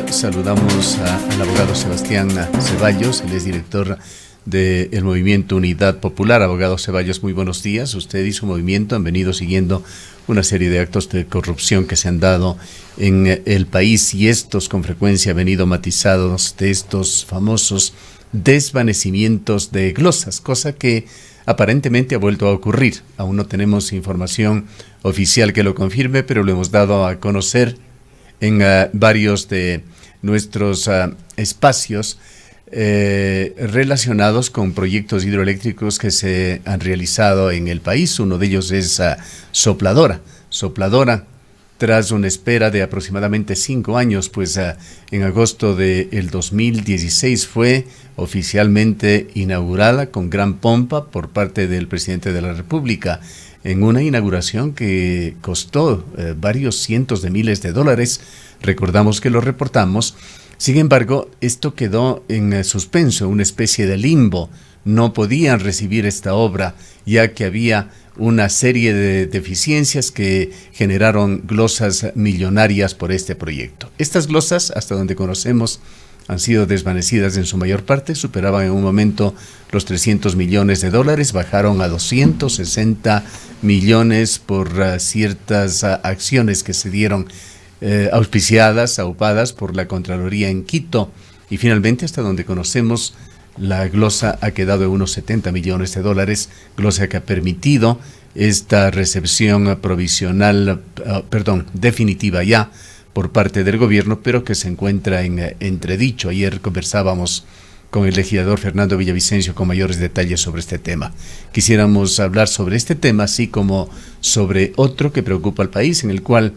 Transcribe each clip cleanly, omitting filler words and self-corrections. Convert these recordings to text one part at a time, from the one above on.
Saludamos al abogado Sebastián Ceballos, él es director del Movimiento Unidad Popular. Abogado Ceballos, muy buenos días. Usted y su movimiento han venido siguiendo una serie de actos de corrupción que se han dado en el país, y estos con frecuencia han venido matizados de estos famosos desvanecimientos de glosas, cosa que aparentemente ha vuelto a ocurrir. Aún no tenemos información oficial que lo confirme, pero lo hemos dado a conocer en varios de nuestros espacios relacionados con proyectos hidroeléctricos que se han realizado en el país. Uno de ellos es Sopladora. Sopladora, tras una espera de aproximadamente 5 años, pues en agosto del 2016 fue oficialmente inaugurada con gran pompa por parte del presidente de la República, en una inauguración que costó varios cientos de miles de dólares. Recordamos que lo reportamos. Sin embargo, esto quedó en suspenso, una especie de limbo. No podían recibir esta obra, ya que había una serie de deficiencias que generaron glosas millonarias por este proyecto. Estas glosas, hasta donde conocemos, han sido desvanecidas en su mayor parte, superaban en un momento los 300 millones de dólares, bajaron a 260 millones por ciertas acciones que se dieron auspiciadas, aupadas por la Contraloría en Quito, y finalmente, hasta donde conocemos, la glosa ha quedado en unos 70 millones de dólares, glosa que ha permitido esta recepción provisional, definitiva ya, por parte del gobierno, pero que se encuentra en entredicho. Ayer conversábamos con el legislador Fernando Villavicencio con mayores detalles sobre este tema. Quisiéramos hablar sobre este tema, así como sobre otro que preocupa al país, en el cual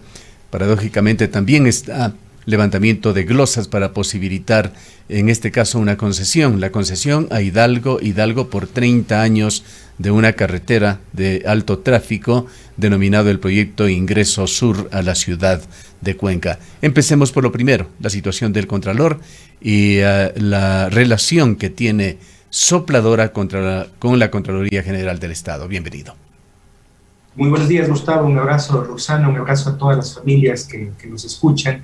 paradójicamente también está levantamiento de glosas para posibilitar, en este caso, una concesión. La concesión a Hidalgo por 30 años de una carretera de alto tráfico denominado el proyecto Ingreso Sur a la ciudad de Cuenca. Empecemos por lo primero, la situación del Contralor y la relación que tiene Sopladora con la Contraloría General del Estado. Bienvenido. Muy buenos días, Gustavo. Un abrazo, Roxana, un abrazo a todas las familias que nos escuchan.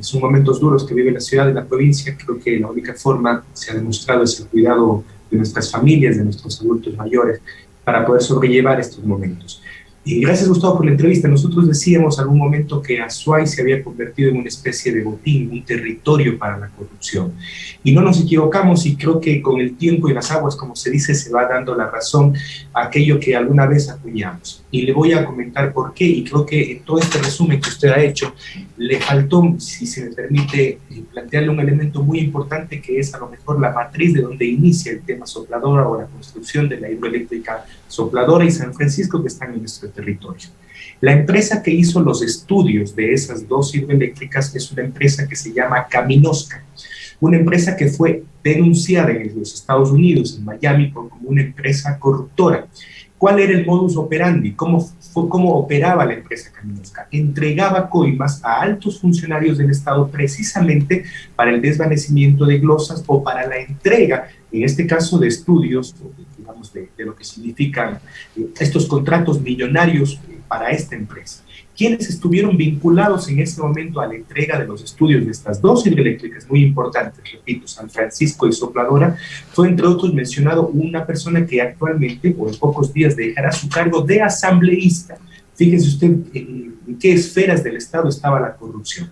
Son momentos duros que vive la ciudad y la provincia. Creo que la única forma se ha demostrado es el cuidado de nuestras familias, de nuestros adultos mayores, para poder sobrellevar estos momentos. Y gracias, Gustavo, por la entrevista. Nosotros decíamos algún momento que Azuay se había convertido en una especie de botín, un territorio para la corrupción. Y no nos equivocamos, y creo que con el tiempo y las aguas, como se dice, se va dando la razón a aquello que alguna vez acuñamos. Y le voy a comentar por qué, y creo que en todo este resumen que usted ha hecho, le faltó, si se me permite, plantearle un elemento muy importante, que es a lo mejor la matriz de donde inicia el tema Sopladora o la construcción de la hidroeléctrica Sopladora y San Francisco, que están en nuestro territorio. La empresa que hizo los estudios de esas dos hidroeléctricas es una empresa que se llama Caminosca, una empresa que fue denunciada en los Estados Unidos, en Miami, como una empresa corruptora. ¿Cuál era el modus operandi? ¿Cómo operaba la empresa Caminosca? Entregaba coimas a altos funcionarios del Estado precisamente para el desvanecimiento de glosas o para la entrega, en este caso, de estudios, digamos, de lo que significan estos contratos millonarios para esta empresa. Quienes estuvieron vinculados en ese momento a la entrega de los estudios de estas dos hidroeléctricas muy importantes, repito, San Francisco y Sopladora, fue entre otros mencionado una persona que actualmente, o en pocos días, dejará su cargo de asambleísta. Fíjense usted en qué esferas del Estado estaba la corrupción.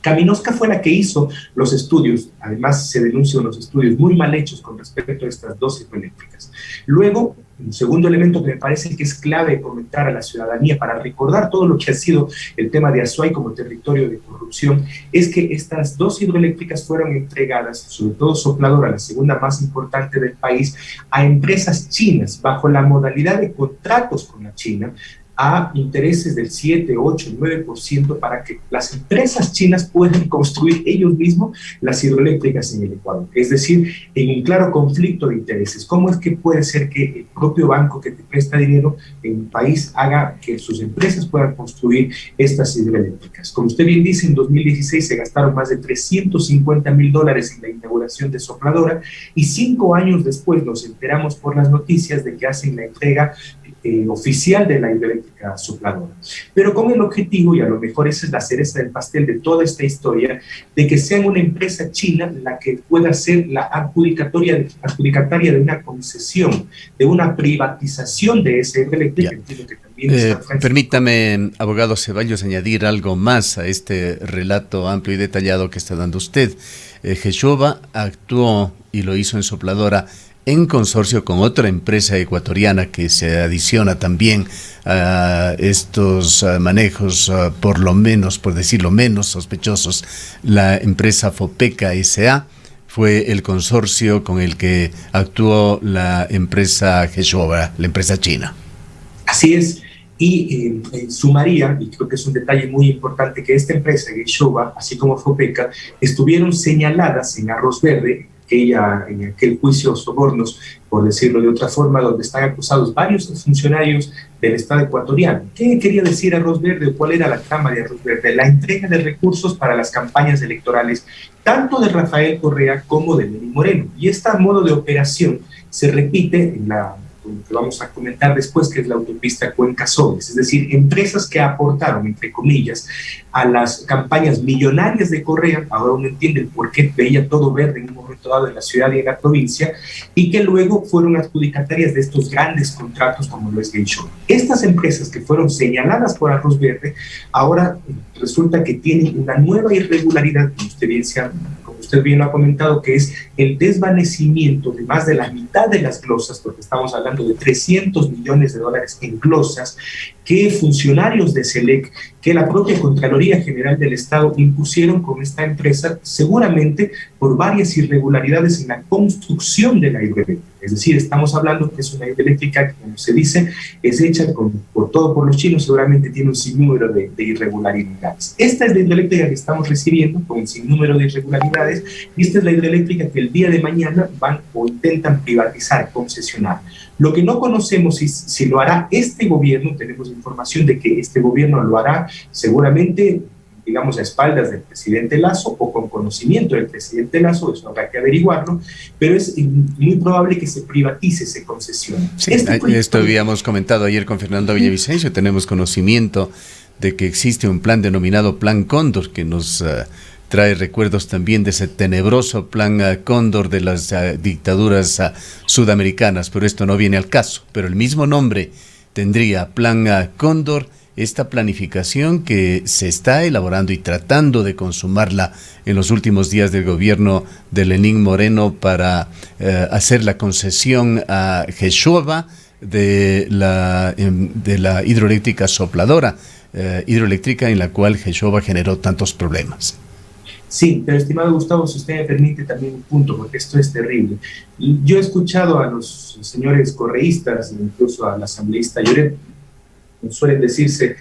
Caminosca fue la que hizo los estudios. Además, se denuncian unos estudios muy mal hechos con respecto a estas dos hidroeléctricas. Luego, un segundo elemento que me parece que es clave comentar a la ciudadanía para recordar todo lo que ha sido el tema de Azuay como territorio de corrupción, es que estas dos hidroeléctricas fueron entregadas, sobre todo Sopladora, la segunda más importante del país, a empresas chinas bajo la modalidad de contratos con la China, a intereses del 7, 8, 9% para que las empresas chinas puedan construir ellos mismos las hidroeléctricas en el Ecuador. Es decir, en un claro conflicto de intereses. ¿Cómo es que puede ser que el propio banco que te presta dinero en un país haga que sus empresas puedan construir estas hidroeléctricas? Como usted bien dice, en 2016 se gastaron más de $350,000 en la inauguración de Sopladora, y 5 años después nos enteramos por las noticias de que hacen la entrega oficial de la hidroeléctrica Sopladora, pero con el objetivo, y a lo mejor esa es la cereza del pastel de toda esta historia, de que sea una empresa china la que pueda ser la adjudicataria de una concesión, de una privatización de esa hidroeléctrica. Entiendo que también permítame, abogado Ceballos, añadir algo más a este relato amplio y detallado que está dando usted. Geshoba actuó y lo hizo en Sopladora en consorcio con otra empresa ecuatoriana que se adiciona también a estos manejos, por lo menos, por decirlo menos, sospechosos. La empresa Fopeca S.A. fue el consorcio con el que actuó la empresa Geshoba, la empresa china. Así es. Y sumaría, y creo que es un detalle muy importante, que esta empresa, Geshoba, así como Fopeca, estuvieron señaladas en Arroz Verde, en aquel juicio sobornos, por decirlo de otra forma, donde están acusados varios funcionarios del Estado ecuatoriano. ¿Qué quería decir Arroz Verde o cuál era la trama de Arroz Verde? La entrega de recursos para las campañas electorales, tanto de Rafael Correa como de Lenín Moreno. Y este modo de operación se repite en lo que vamos a comentar después, que es la autopista Cuenca-Soles, es decir, empresas que aportaron, entre comillas, a las campañas millonarias de Correa. Ahora uno entiende el por qué veía todo verde en un momento dado en la ciudad y en la provincia, y que luego fueron adjudicatarias de estos grandes contratos como lo es Geshoba. Estas empresas que fueron señaladas por Arroz Verde, ahora resulta que tienen una nueva irregularidad, como usted bien lo ha comentado, que es el desvanecimiento de más de la mitad de las glosas, porque estamos hablando de 300 millones de dólares en glosas, que funcionarios de SELEC, que la propia Contraloría General del Estado impusieron con esta empresa, seguramente por varias irregularidades en la construcción de la hidroeléctrica. Es decir, estamos hablando que es una hidroeléctrica que, como se dice, es hecha por los chinos, seguramente tiene un sinnúmero de irregularidades. Esta es la hidroeléctrica que estamos recibiendo con un sinnúmero de irregularidades, y esta es la hidroeléctrica que el día de mañana van o intentan privatizar, concesionar. Lo que no conocemos es si lo hará este gobierno. Tenemos información de que este gobierno lo hará seguramente, digamos, a espaldas del presidente Lasso o con conocimiento del presidente Lasso, eso habrá que averiguarlo, pero es muy probable que se privatice, se concesione. Sí, esto habíamos comentado ayer con Fernando Villavicencio. Tenemos conocimiento de que existe un plan denominado Plan Cóndor, que nos trae recuerdos también de ese tenebroso plan Cóndor de las dictaduras sudamericanas, pero esto no viene al caso. Pero el mismo nombre tendría Plan Cóndor, esta planificación que se está elaborando y tratando de consumarla en los últimos días del gobierno de Lenín Moreno para hacer la concesión a Geshoba de la hidroeléctrica Sopladora, hidroeléctrica en la cual Geshoba generó tantos problemas. Sí, pero estimado Gustavo, si usted me permite también un punto, porque esto es terrible. Yo he escuchado a los señores correístas, incluso al asambleísta Lloret, suelen decirse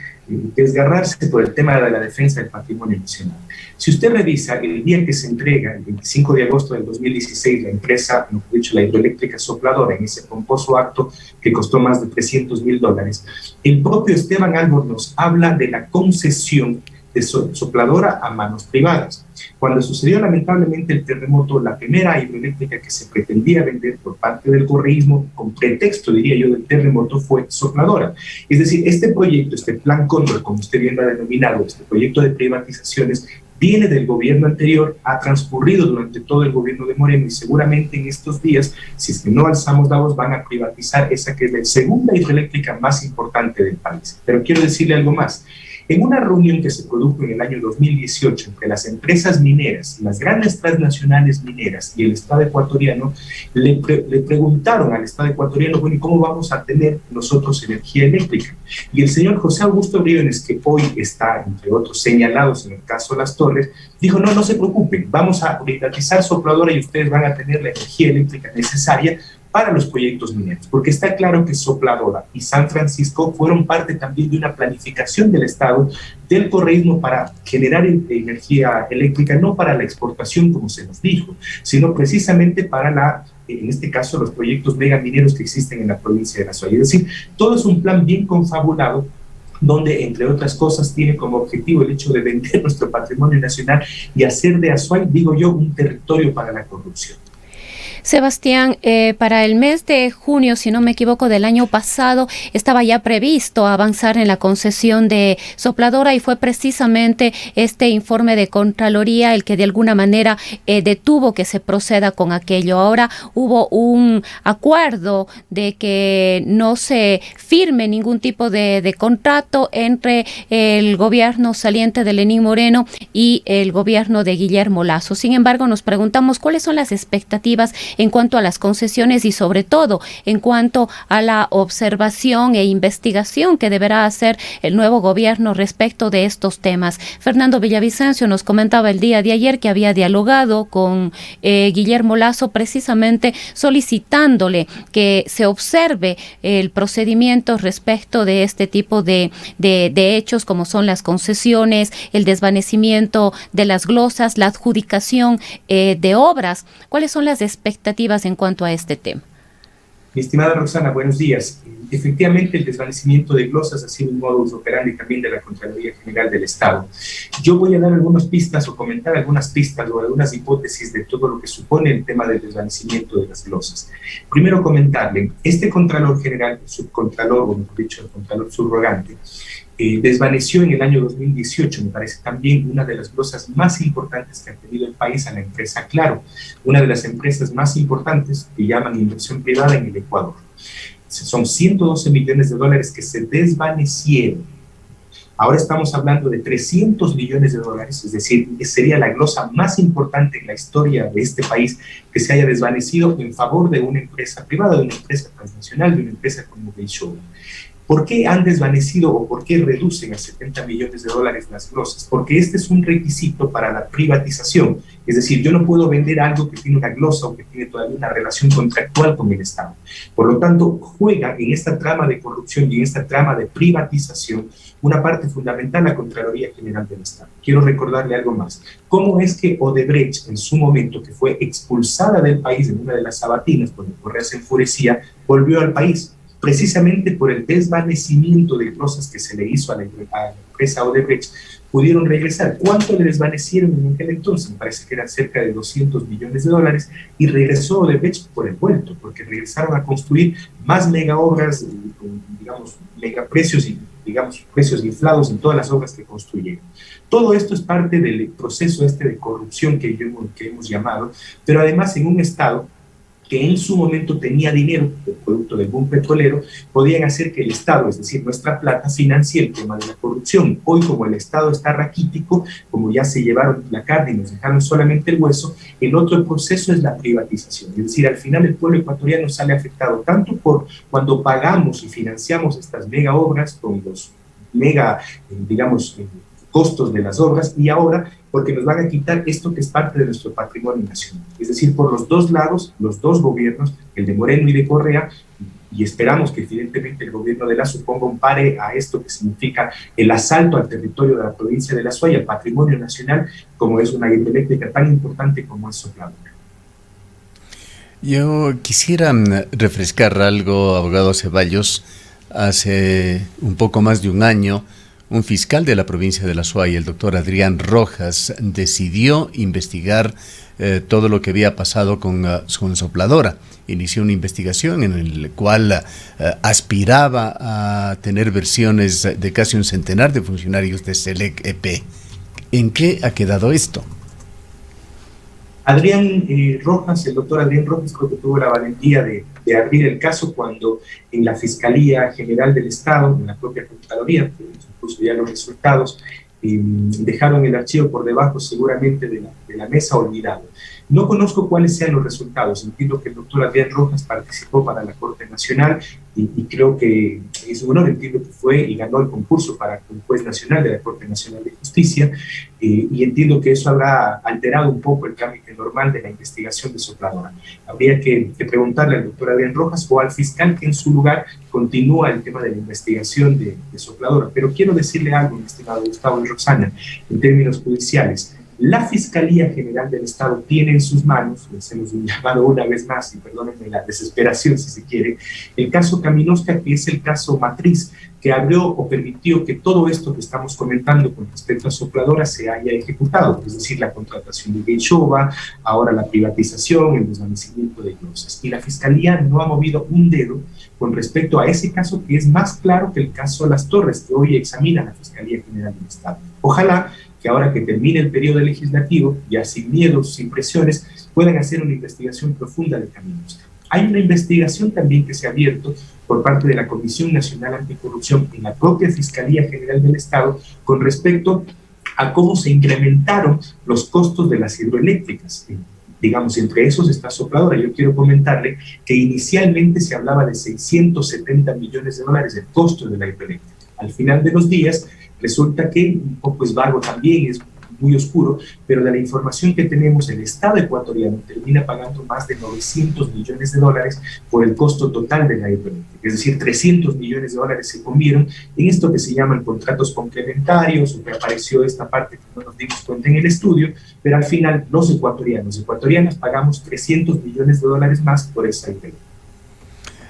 desgarrarse por el tema de la defensa del patrimonio nacional. Si usted revisa el día que se entrega, el 25 de agosto del 2016, la empresa, mejor dicho, la hidroeléctrica Sopladora, en ese pomposo acto que costó más de $300,000, el propio Esteban Albor nos habla de la concesión de Sopladora a manos privadas. Cuando sucedió lamentablemente el terremoto, la primera hidroeléctrica que se pretendía vender por parte del correísmo, con pretexto, diría yo, del terremoto, fue Sopladora. Es decir, este proyecto, este Plan Cóndor, como usted bien lo ha denominado, este proyecto de privatizaciones, viene del gobierno anterior, ha transcurrido durante todo el gobierno de Moreno, y seguramente en estos días, si es que no alzamos la voz, van a privatizar esa que es la segunda hidroeléctrica más importante del país. Pero quiero decirle algo más. En una reunión que se produjo en el año 2018 entre las empresas mineras, las grandes transnacionales mineras y el Estado ecuatoriano, le preguntaron al Estado ecuatoriano, bueno, ¿y cómo vamos a tener nosotros energía eléctrica? Y el señor José Augusto Briones, que hoy está, entre otros, señalados en el caso Las Torres, dijo, no se preocupen, vamos a privatizar Sopladora y ustedes van a tener la energía eléctrica necesaria para los proyectos mineros, porque está claro que Sopladora y San Francisco fueron parte también de una planificación del Estado, del correísmo, para generar energía eléctrica, no para la exportación, como se nos dijo, sino precisamente para en este caso, los proyectos megamineros que existen en la provincia de La Suay. Es decir, todo es un plan bien confabulado, donde, entre otras cosas, tiene como objetivo el hecho de vender nuestro patrimonio nacional y hacer de Azuay, digo yo, un territorio para la corrupción. Sebastián, para el mes de junio, si no me equivoco, del año pasado, estaba ya previsto avanzar en la concesión de Sopladora y fue precisamente este informe de Contraloría el que de alguna manera detuvo que se proceda con aquello. Ahora hubo un acuerdo de que no se firme ningún tipo de contrato entre el gobierno saliente de Lenín Moreno y el gobierno de Guillermo Lasso. Sin embargo, nos preguntamos cuáles son las expectativas en cuanto a las concesiones y sobre todo en cuanto a la observación e investigación que deberá hacer el nuevo gobierno respecto de estos temas. Fernando Villavicencio nos comentaba el día de ayer que había dialogado con Guillermo Lasso precisamente solicitándole que se observe el procedimiento respecto de este tipo de hechos como son las concesiones, el desvanecimiento de las glosas, la adjudicación de obras. ¿Cuáles son las expectativas en cuanto a este tema? Mi estimada Roxana, buenos días. Efectivamente, el desvanecimiento de glosas ha sido un modus operandi también de la Contraloría General del Estado. Yo voy a dar algunas pistas o comentar algunas pistas o algunas hipótesis de todo lo que supone el tema del desvanecimiento de las glosas. Primero comentarle, este Contralor General, subcontralor, o mejor dicho, el Contralor subrogante, desvaneció en el año 2018, me parece también una de las glosas más importantes que ha tenido el país a la empresa Claro, una de las empresas más importantes que llaman inversión privada en el Ecuador. Son 112 millones de dólares que se desvanecieron. Ahora estamos hablando de 300 millones de dólares, es decir, que sería la glosa más importante en la historia de este país que se haya desvanecido en favor de una empresa privada, de una empresa transnacional, de una empresa como Beishow. ¿Por qué han desvanecido o por qué reducen a 70 millones de dólares las glosas? Porque este es un requisito para la privatización. Es decir, yo no puedo vender algo que tiene una glosa o que tiene todavía una relación contractual con el Estado. Por lo tanto, juega en esta trama de corrupción y en esta trama de privatización una parte fundamental la Contraloría General del Estado. Quiero recordarle algo más. ¿Cómo es que Odebrecht, en su momento, que fue expulsada del país en una de las sabatinas porque Correa se enfurecía, volvió al país? Precisamente por el desvanecimiento de glosas que se le hizo a la empresa Odebrecht, pudieron regresar. ¿Cuánto le desvanecieron en aquel entonces? Me parece que eran cerca de 200 millones de dólares, y regresó Odebrecht por el vuelto, porque regresaron a construir más mega obras, con, digamos, mega precios y, digamos, precios inflados en todas las obras que construyeron. Todo esto es parte del proceso de corrupción que hemos llamado, pero además en un Estado que en su momento tenía dinero, el producto del boom petrolero, podían hacer que el Estado, es decir, nuestra plata, financie el tema de la corrupción. Hoy, como el Estado está raquítico, como ya se llevaron la carne y nos dejaron solamente el hueso, el otro proceso es la privatización. Es decir, al final el pueblo ecuatoriano sale afectado tanto por cuando pagamos y financiamos estas mega obras con los mega, digamos, costos de las obras, y ahora porque nos van a quitar esto que es parte de nuestro patrimonio nacional. Es decir, por los dos lados, los dos gobiernos, el de Moreno y de Correa, y esperamos que evidentemente el gobierno de Lasso ponga un pare a esto que significa el asalto al territorio de la provincia de La Suay, al patrimonio nacional, como es una hidroeléctrica tan importante como es Sopladora. Yo quisiera refrescar algo, abogado Ceballos. Hace un poco más de un año, un fiscal de la provincia de La Suay, el doctor Adrián Rojas, decidió investigar todo lo que había pasado con Sopladora. Inició una investigación en la cual aspiraba a tener versiones de casi un centenar de funcionarios de Selec EP. ¿En qué ha quedado esto? Adrián Rojas, el doctor Adrián Rojas, creo que tuvo la valentía de abrir el caso cuando en la Fiscalía General del Estado, en la propia Contraloría, incluso ya los resultados, dejaron el archivo por debajo seguramente de la mesa olvidado. No conozco cuáles sean los resultados. Entiendo que el doctor Adrián Rojas participó para la Corte Nacional y creo que es un honor. Entiendo que fue y ganó el concurso para el juez nacional de la Corte Nacional de Justicia, y entiendo que eso habrá alterado un poco el trámite normal de la investigación de Sopladora. Habría que preguntarle al doctor Adrián Rojas o al fiscal que en su lugar continúa el tema de la investigación de Sopladora. Pero quiero decirle algo, mi estimado Gustavo y Roxana, en términos judiciales. La Fiscalía General del Estado tiene en sus manos, les hemos llamado una vez más, y perdónenme la desesperación si se quiere, el caso Caminosca, que es el caso matriz que abrió o permitió que todo esto que estamos comentando con respecto a Sopladora se haya ejecutado, es decir, la contratación de Gayshova, ahora la privatización, el desvanecimiento de Glosas. Y la Fiscalía no ha movido un dedo con respecto a ese caso, que es más claro que el caso Las Torres, que hoy examina la Fiscalía General del Estado. Ojalá que ahora que termine el periodo legislativo, ya sin miedos, sin presiones, puedan hacer una investigación profunda de Caminosca. Hay una investigación también que se ha abierto por parte de la Comisión Nacional Anticorrupción en la propia Fiscalía General del Estado con respecto a cómo se incrementaron los costos de las hidroeléctricas. Digamos, entre esos está Sopladora. Yo quiero comentarle que inicialmente se hablaba de 670 millones de dólares el costo de la hidroeléctrica. Al final de los días, resulta que un poco es vago también, es muy oscuro, pero de la información que tenemos, el Estado ecuatoriano termina pagando más de 900 millones de dólares por el costo total de la hidroeléctrica. Es decir, 300 millones de dólares se comieron en esto que se llaman contratos complementarios, o que apareció esta parte que no nos dimos cuenta en el estudio, pero al final los ecuatorianas pagamos 300 millones de dólares más por esa hidroeléctrica.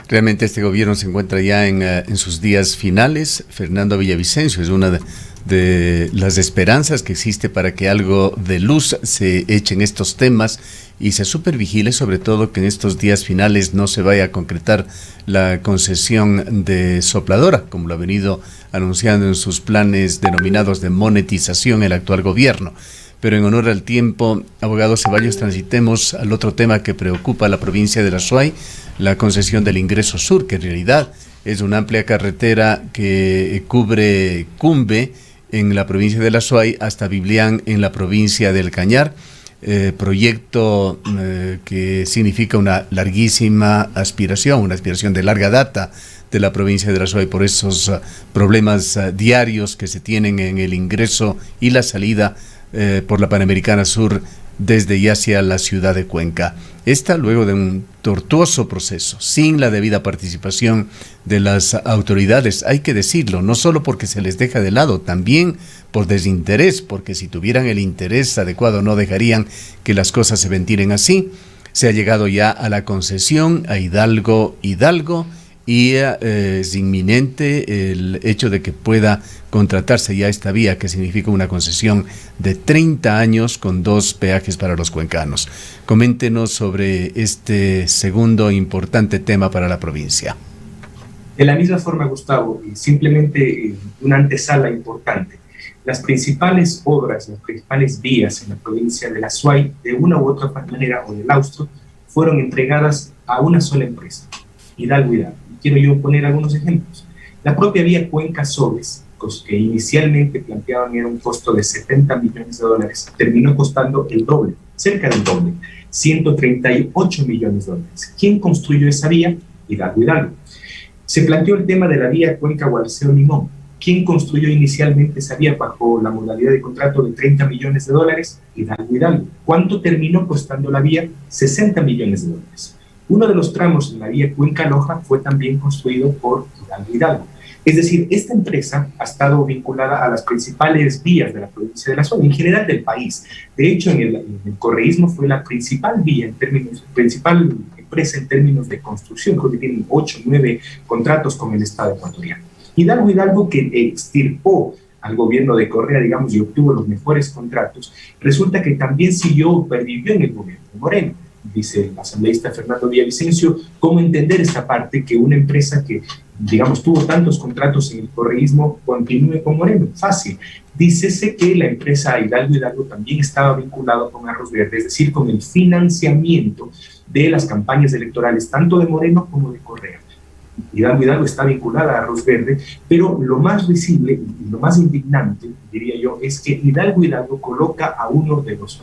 Realmente este gobierno se encuentra ya en sus días finales. Fernando Villavicencio es una de las esperanzas que existe para que algo de luz se eche en estos temas y se supervigile, sobre todo que en estos días finales no se vaya a concretar la concesión de Sopladora, como lo ha venido anunciando en sus planes denominados de monetización el actual gobierno. Pero en honor al tiempo, abogado Ceballos, transitemos al otro tema que preocupa a la provincia de La Suay, la concesión del Ingreso Sur, que en realidad es una amplia carretera que cubre Cumbe en la provincia de La Suay hasta Biblián en la provincia del Cañar, proyecto que significa una larguísima aspiración, una aspiración de larga data de la provincia de La Suay por esos problemas diarios que se tienen en el ingreso y la salida por la Panamericana Sur desde y hacia la ciudad de Cuenca. Esta luego de un tortuoso proceso, sin la debida participación de las autoridades, hay que decirlo, no solo porque se les deja de lado, también por desinterés, porque si tuvieran el interés adecuado no dejarían que las cosas se ventilen así. Se ha llegado ya a la concesión a Hidalgo, y es inminente el hecho de que pueda contratarse ya esta vía, que significa una concesión de 30 años con 2 peajes para los cuencanos. Coméntenos sobre este segundo importante tema para la provincia. De la misma forma, Gustavo, simplemente una antesala importante. Las principales obras, las principales vías en la provincia de La Suay, de una u otra manera, o del Austro, fueron entregadas a una sola empresa, Hidalgo. Quiero yo poner algunos ejemplos. La propia vía Cuenca-Sobes, que inicialmente planteaban era un costo de 70 millones de dólares, terminó costando el doble, cerca del doble, 138 millones de dólares. ¿Quién construyó esa vía? Hidalgo. Se planteó el tema de la vía Cuenca-Gualaceo-Limón. ¿Quién construyó inicialmente esa vía bajo la modalidad de contrato de 30 millones de dólares? Hidalgo. ¿Cuánto terminó costando la vía? 60 millones de dólares. Uno de los tramos en la vía Cuenca-Loja fue también construido por Hidalgo. Es decir, esta empresa ha estado vinculada a las principales vías de la provincia de La Suay, en general del país. De hecho, en el correísmo fue la principal principal empresa en términos de construcción, creo que tienen 8 o 9 contratos con el Estado ecuatoriano. Hidalgo que extirpó al gobierno de Correa, digamos, y obtuvo los mejores contratos, resulta que también pervivió en el gobierno de Moreno. Dice el asambleísta Fernando Villavicencio, ¿cómo entender esta parte que una empresa que, digamos, tuvo tantos contratos en el correísmo continúe con Moreno? Fácil. Dícese que la empresa Hidalgo también estaba vinculada con Arroz Verde, es decir, con el financiamiento de las campañas electorales, tanto de Moreno como de Correa. Hidalgo está vinculada a Arroz Verde, pero lo más visible y lo más indignante, diría yo, es que Hidalgo coloca a uno de los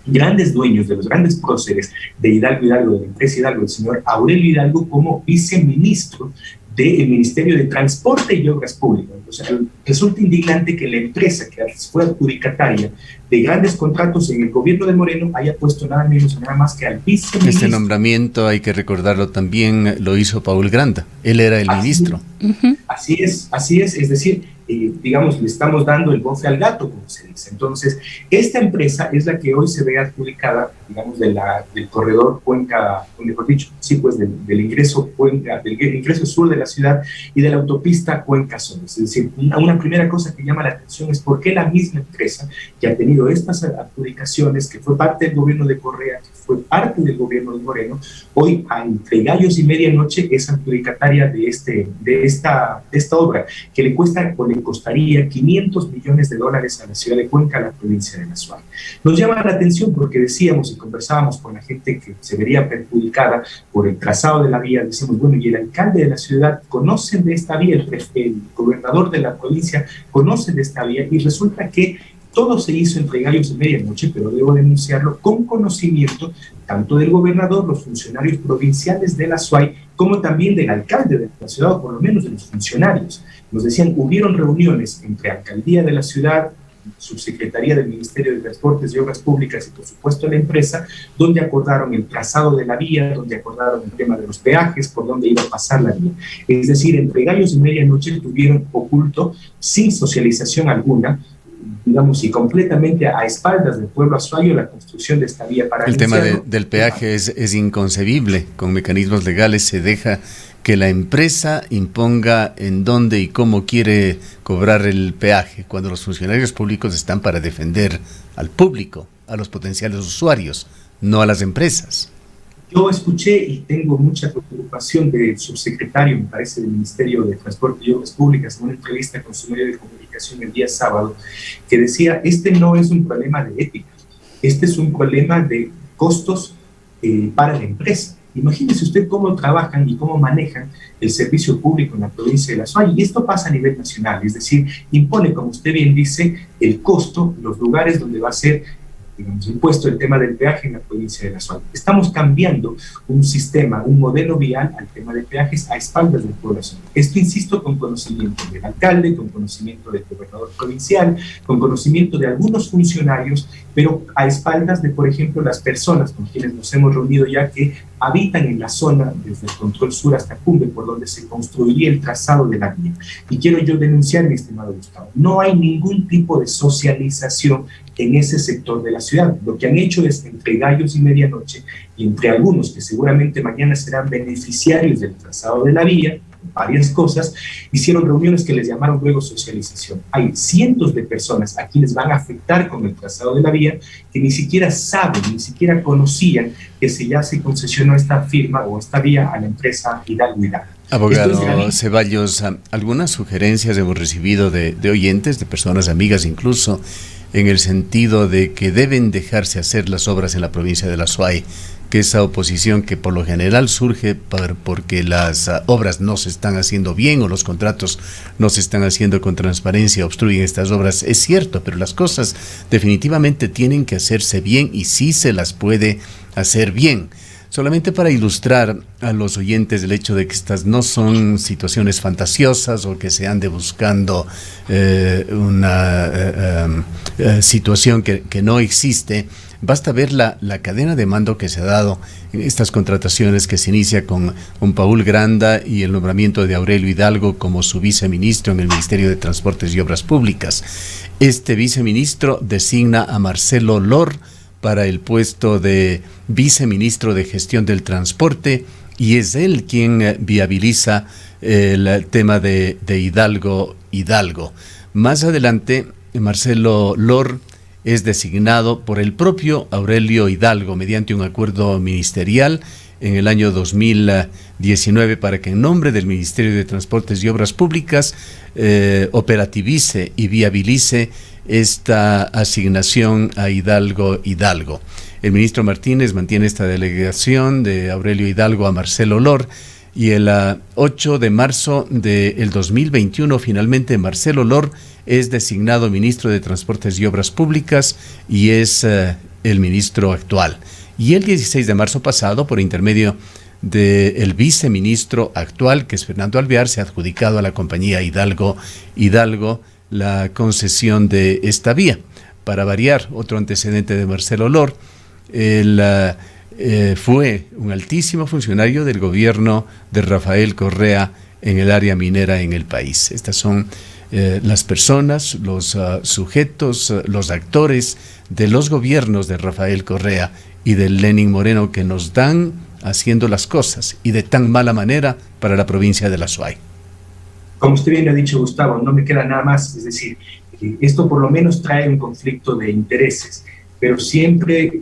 grandes dueños, de los grandes próceres de Hidalgo, de la empresa Hidalgo, el señor Aurelio Hidalgo, como viceministro del Ministerio de Transporte y Obras Públicas. O sea, resulta indignante que la empresa que fue adjudicataria de grandes contratos en el gobierno de Moreno haya puesto nada menos y nada más que al viceministro. Este nombramiento, hay que recordarlo también, lo hizo Paul Granda. Él era el ministro. Así es. Es decir, digamos, le estamos dando el bofe al gato, como se dice. Entonces, esta empresa es la que hoy se ve adjudicada, digamos, del corredor Cuenca, mejor dicho, sí, pues del ingreso Cuenca, del ingreso sur de la ciudad y de la autopista Cuenca-Sol. Es decir, una primera cosa que llama la atención es por qué la misma empresa que ha tenido estas adjudicaciones, que fue parte del gobierno de Correa, que fue parte del gobierno de Moreno, hoy entre gallos y medianoche es adjudicataria de esta obra, que le cuesta o le costaría $500 millones a la ciudad de Cuenca, a la provincia de La Suay. Nos llama la atención porque decíamos y conversábamos con la gente que se vería perjudicada por el trazado de la vía, decimos, bueno, y el alcalde de la ciudad conoce de esta vía, el gobernador de la provincia conoce de esta vía, y resulta que todo se hizo entre gallos y medianoche, pero debo denunciarlo, con conocimiento tanto del gobernador, los funcionarios provinciales de La Suay, como también del alcalde de la ciudad, o por lo menos de los funcionarios. Nos decían, hubieron reuniones entre alcaldía de la ciudad, subsecretaría del Ministerio de Transportes y Obras Públicas y por supuesto la empresa, donde acordaron el trazado de la vía, donde acordaron el tema de los peajes, por donde iba a pasar la vía. Es decir, entre gallos y medianoche tuvieron oculto, sin socialización alguna, digamos, y completamente a espaldas del pueblo azuayo, la construcción de esta vía para el tema del peaje es inconcebible. Con mecanismos legales se deja que la empresa imponga en dónde y cómo quiere cobrar el peaje, cuando los funcionarios públicos están para defender al público, a los potenciales usuarios, no a las empresas. Yo escuché y tengo mucha preocupación del subsecretario, me parece, del Ministerio de Transporte y Obras Públicas, en una entrevista con su medio de comunicación el día sábado, que decía, este no es un problema de ética, este es un problema de costos para la empresa. Imagínese usted cómo trabajan y cómo manejan el servicio público en la provincia de La Suay, y esto pasa a nivel nacional, es decir, impone, como usted bien dice, el costo, los lugares donde va a ser, digamos, impuesto el tema del peaje en la provincia de La Suay. Estamos cambiando un sistema, un modelo vial al tema de peajes a espaldas del pueblo azuayo. Esto, insisto, con conocimiento del alcalde, con conocimiento del gobernador provincial, con conocimiento de algunos funcionarios, pero a espaldas de, por ejemplo, las personas con quienes nos hemos reunido ya, que habitan en la zona, desde el control sur hasta Cumbe, por donde se construiría el trazado de la vía. Y quiero yo denunciar, mi estimado Gustavo, no hay ningún tipo de socialización en ese sector de la ciudad. Lo que han hecho es, entre gallos y medianoche, y entre algunos que seguramente mañana serán beneficiarios del trazado de la vía, varias cosas, hicieron reuniones que les llamaron luego socialización. Hay cientos de personas a quienes van a afectar con el trazado de la vía que ni siquiera saben, ni siquiera conocían que ya se concesionó esta firma o esta vía a la empresa Hidalgo Hidalgo. Abogado Ceballos, algunas sugerencias hemos recibido de oyentes, de personas amigas incluso, en el sentido de que deben dejarse hacer las obras en la provincia de La Suay, que esa oposición que por lo general surge porque las obras no se están haciendo bien o los contratos no se están haciendo con transparencia, obstruyen estas obras, es cierto, pero las cosas definitivamente tienen que hacerse bien y sí se las puede hacer bien. Solamente para ilustrar a los oyentes el hecho de que estas no son situaciones fantasiosas o que se ande buscando una situación que no existe, basta ver la cadena de mando que se ha dado en estas contrataciones, que se inicia con Paul Granda y el nombramiento de Aurelio Hidalgo como su viceministro en el Ministerio de Transportes y Obras Públicas. Este viceministro designa a Marcelo Lor para el puesto de viceministro de Gestión del Transporte, y es él quien viabiliza el tema de Hidalgo. Más adelante, Marcelo Lor es designado por el propio Aurelio Hidalgo mediante un acuerdo ministerial en el año 2019 para que en nombre del Ministerio de Transportes y Obras Públicas operativice y viabilice esta asignación a Hidalgo. El ministro Martínez mantiene esta delegación de Aurelio Hidalgo a Marcelo Lor, y el 8 de marzo del 2021 finalmente Marcelo Lor es designado ministro de Transportes y Obras Públicas y es el ministro actual. Y el 16 de marzo pasado, por intermedio del viceministro actual, que es Fernando Alvear, se ha adjudicado a la compañía Hidalgo la concesión de esta vía. Para variar, otro antecedente de Marcelo Lor, fue un altísimo funcionario del gobierno de Rafael Correa en el área minera en el país. Estas son las personas, los sujetos, los actores de los gobiernos de Rafael Correa y de Lenín Moreno que nos dan haciendo las cosas y de tan mala manera para la provincia de La Suay. Como usted bien ha dicho, Gustavo, no me queda nada más, es decir, esto por lo menos trae un conflicto de intereses, pero siempre,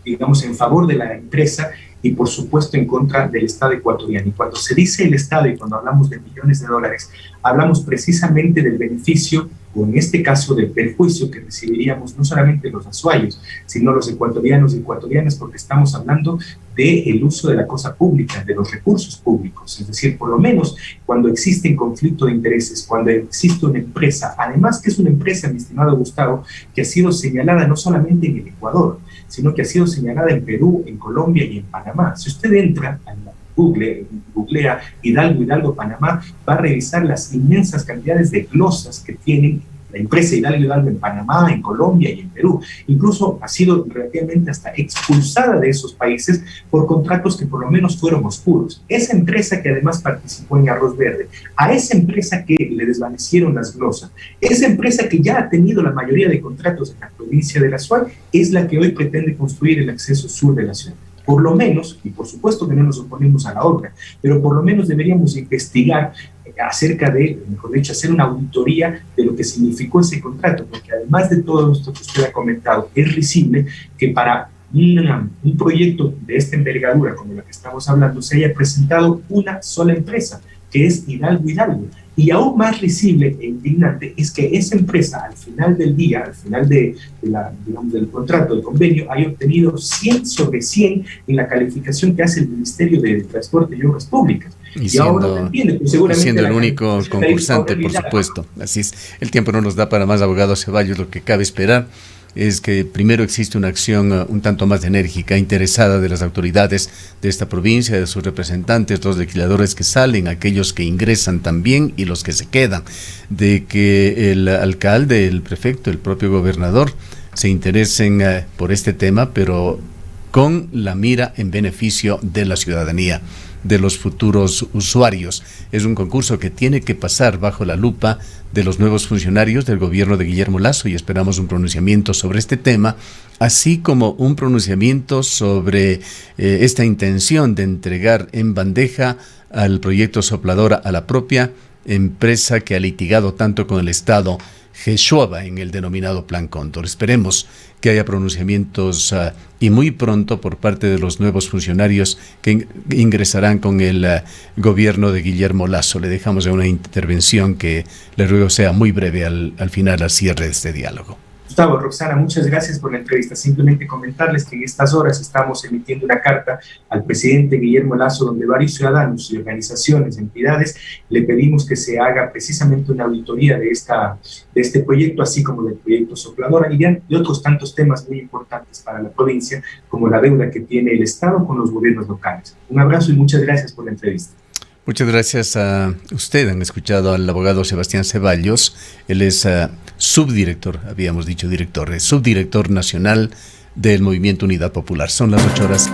digamos, en favor de la empresa y por supuesto en contra del Estado ecuatoriano. Y cuando se dice el Estado y cuando hablamos de millones de dólares, hablamos precisamente del beneficio, o en este caso del perjuicio que recibiríamos no solamente los azuayos, sino los ecuatorianos y ecuatorianas, porque estamos hablando del uso de la cosa pública, de los recursos públicos. Es decir, por lo menos cuando existe un conflicto de intereses, cuando existe una empresa, además que es una empresa, mi estimado Gustavo, que ha sido señalada no solamente en el Ecuador, sino que ha sido señalada en Perú, en Colombia y en Panamá. Si usted entra a googlea Hidalgo, Panamá, va a revisar las inmensas cantidades de glosas que tienen la empresa Hidalgo en Panamá, en Colombia y en Perú. Incluso ha sido relativamente hasta expulsada de esos países por contratos que por lo menos fueron oscuros. Esa empresa que además participó en Arroz Verde, a esa empresa que le desvanecieron las glosas, esa empresa que ya ha tenido la mayoría de contratos en la provincia de La Suay, es la que hoy pretende construir el acceso sur de la ciudad. Por lo menos, y por supuesto que no nos oponemos a la obra, pero por lo menos deberíamos investigar acerca de, mejor dicho, hacer una auditoría de lo que significó ese contrato, porque además de todo esto que usted ha comentado, es risible que para un proyecto de esta envergadura, como la que estamos hablando, se haya presentado una sola empresa, que es Hidalgo. Y aún más risible e indignante es que esa empresa, al final del día, al final del contrato, del convenio, haya obtenido 100 sobre 100 en la calificación que hace el Ministerio de Transporte y Obras Públicas. Y siendo el único concursante, por supuesto. Así es. El tiempo no nos da para más, abogado Ceballos. Lo que cabe esperar es que primero existe una acción un tanto más enérgica, interesada de las autoridades de esta provincia, de sus representantes, los legisladores que salen, aquellos que ingresan también y los que se quedan, de que el alcalde, el prefecto, el propio gobernador se interesen por este tema, pero con la mira en beneficio de la ciudadanía, de los futuros usuarios. Es un concurso que tiene que pasar bajo la lupa de los nuevos funcionarios del gobierno de Guillermo Lasso y esperamos un pronunciamiento sobre este tema, así como un pronunciamiento sobre esta intención de entregar en bandeja al proyecto Sopladora a la propia empresa que ha litigado tanto con el Estado, Geshoaba, en el denominado Plan Cóndor. Esperemos que haya pronunciamientos y muy pronto por parte de los nuevos funcionarios que ingresarán con el gobierno de Guillermo Lasso. Le dejamos una intervención que le ruego sea muy breve al final, al cierre de este diálogo. Gustavo, Roxana, muchas gracias por la entrevista. Simplemente comentarles que en estas horas estamos emitiendo una carta al presidente Guillermo Lasso, donde varios ciudadanos y organizaciones, entidades, le pedimos que se haga precisamente una auditoría de este proyecto, así como del proyecto Sopladora y de otros tantos temas muy importantes para la provincia, como la deuda que tiene el Estado con los gobiernos locales. Un abrazo y muchas gracias por la entrevista. Muchas gracias a usted. Han escuchado al abogado Sebastián Ceballos. Él es subdirector, habíamos dicho director, es subdirector nacional del Movimiento Unidad Popular. Son las 8 horas.